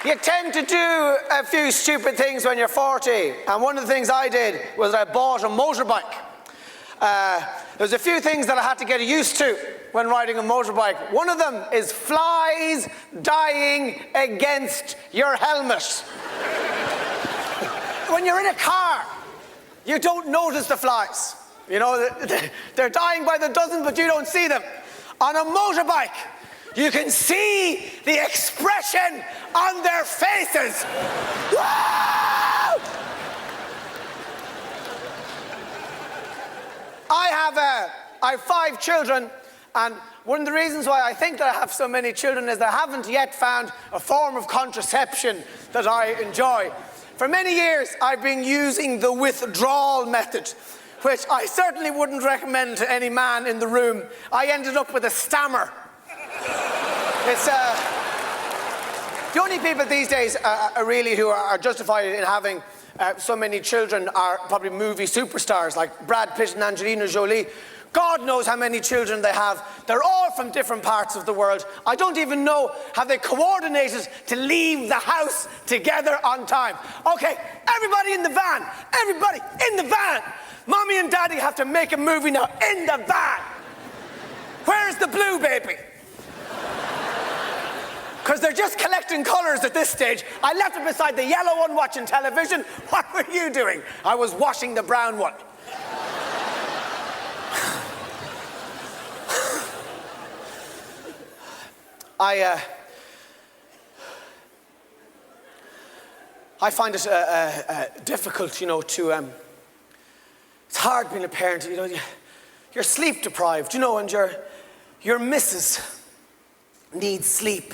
You tend to do a few stupid things when you're 40. And one of the things I did was I bought a motorbike. There's a few things that I had to get used to when riding a motorbike. One of them is flies dying against your helmet. When you're in a car, you don't notice the flies. You know, they're dying by the dozen, but you don't see them. On a motorbike, you can see the expression on their faces. Woo! I have 5 children, and one of the reasons why I think that I have so many children is that I haven't yet found a form of contraception that I enjoy. For many years, I've been using the withdrawal method, which I certainly wouldn't recommend to any man in the room. I ended up with a stammer. It's the only people these days really who are justified in having so many children are probably movie superstars like Brad Pitt and Angelina Jolie. God knows how many children they have. They're all from different parts of the world. I don't even know how they coordinated to leave the house together on time. Okay, everybody in the van. Everybody in the van. Mommy and Daddy have to make a movie now in the van. Where's the blue baby? Because they're just collecting colours at this stage. I left it beside the yellow one watching television. What were you doing? I was washing the brown one. I find it difficult, you know, to... it's hard being a parent, you know. You're sleep deprived, you know, and your missus needs sleep.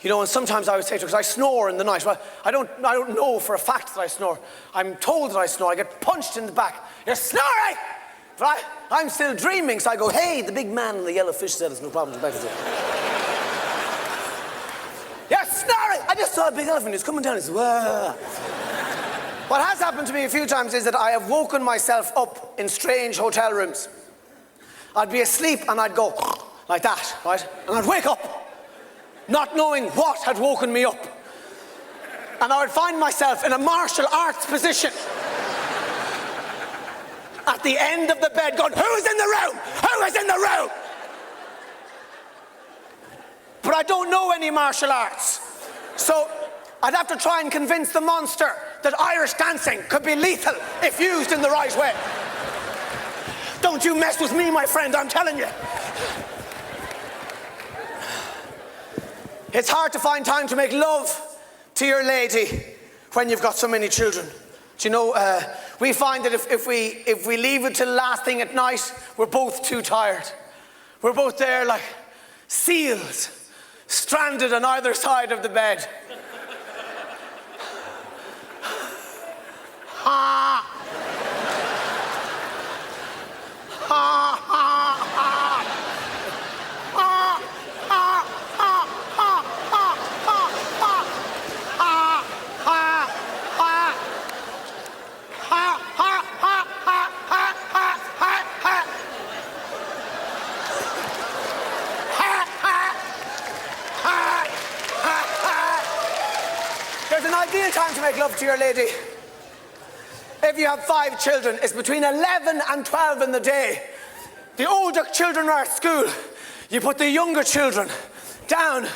You know, and sometimes I would say to her, because I snore in the night. Well, I don't know for a fact that I snore. I'm told that I snore. I get punched in the back. You're snoring! But I'm still dreaming, so I go, hey, the big man in the yellow fish said it's no problem. You're snoring! I just saw a big elephant. He's coming down. He's, whoa. What has happened to me a few times is that I have woken myself up in strange hotel rooms. I'd be asleep and I'd go like that, right? And I'd wake up, not knowing what had woken me up. And I would find myself in a martial arts position at the end of the bed going, who's in the room? Who is in the room? But I don't know any martial arts. So I'd have to try and convince the monster that Irish dancing could be lethal if used in the right way. Don't you mess with me, my friend, I'm telling you. It's hard to find time to make love to your lady when you've got so many children. Do you know, we find that if we leave it till the last thing at night, we're both too tired. We're both there like seals, stranded on either side of the bed. Ha! Ha, ha, ha. Ha, ha, ha, ha, ha, ha, ha. Ha, ha, ha. Ha, ha, ha, ha, ha, ha, ha, ha. Ha, ha. Ha, ha, ha. There's an ideal time to make love to your lady. If you have 5 children, it's between 11 and 12 in the day. The older children are at school. You put the younger children down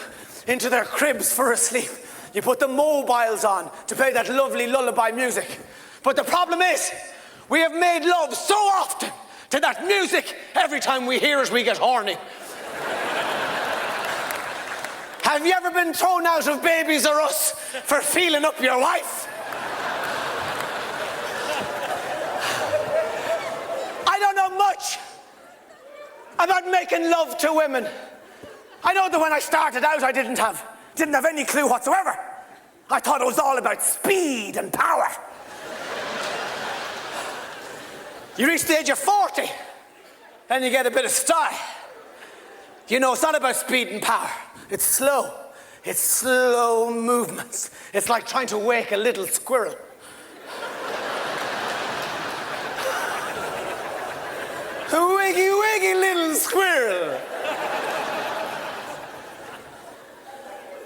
into their cribs for a sleep. You put the mobiles on to play that lovely lullaby music. But the problem is, we have made love so often to that music, every time we hear it, we get horny. Have you ever been thrown out of Babies R Us for feeling up your wife? I don't know much about making love to women. I know that when I started out, I didn't have any clue whatsoever. I thought it was all about speed and power. You reach the age of 40, and you get a bit of style. You know, it's not about speed and power. It's slow. It's slow movements. It's like trying to wake a little squirrel. A wiggy, wiggy little squirrel.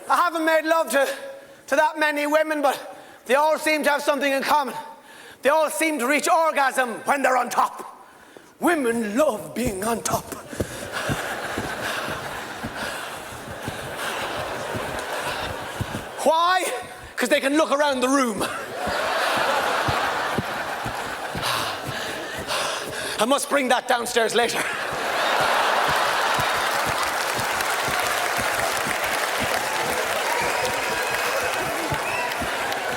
I haven't made love to that many women, but they all seem to have something in common. They all seem to reach orgasm when they're on top. Women love being on top. Why? Because they can look around the room. I must bring that downstairs later.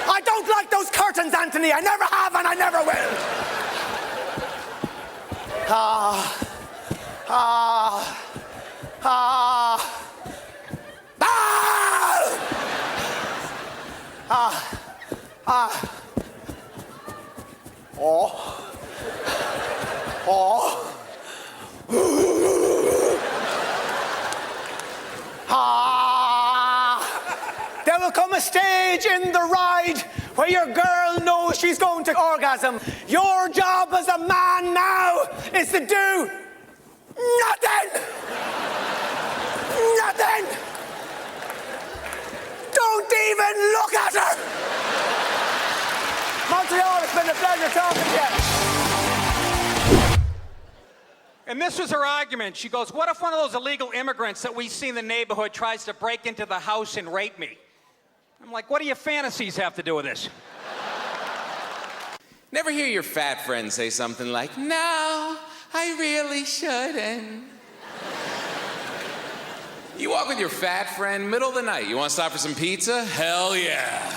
I don't like those curtains, Anthony. I never have and I never will. There will come a stage in the ride where your girl knows she's going to orgasm. Your job as a man now is to do nothing. Nothing. Don't even look at her. Montreal, it's been a pleasure talking to you. And this was her argument. She goes, what if one of those illegal immigrants that we see in the neighborhood tries to break into the house and rape me? I'm like, what do your fantasies have to do with this? Never hear your fat friend say something like, no, I really shouldn't. You walk with your fat friend, middle of the night. You want to stop for some pizza? Hell yeah.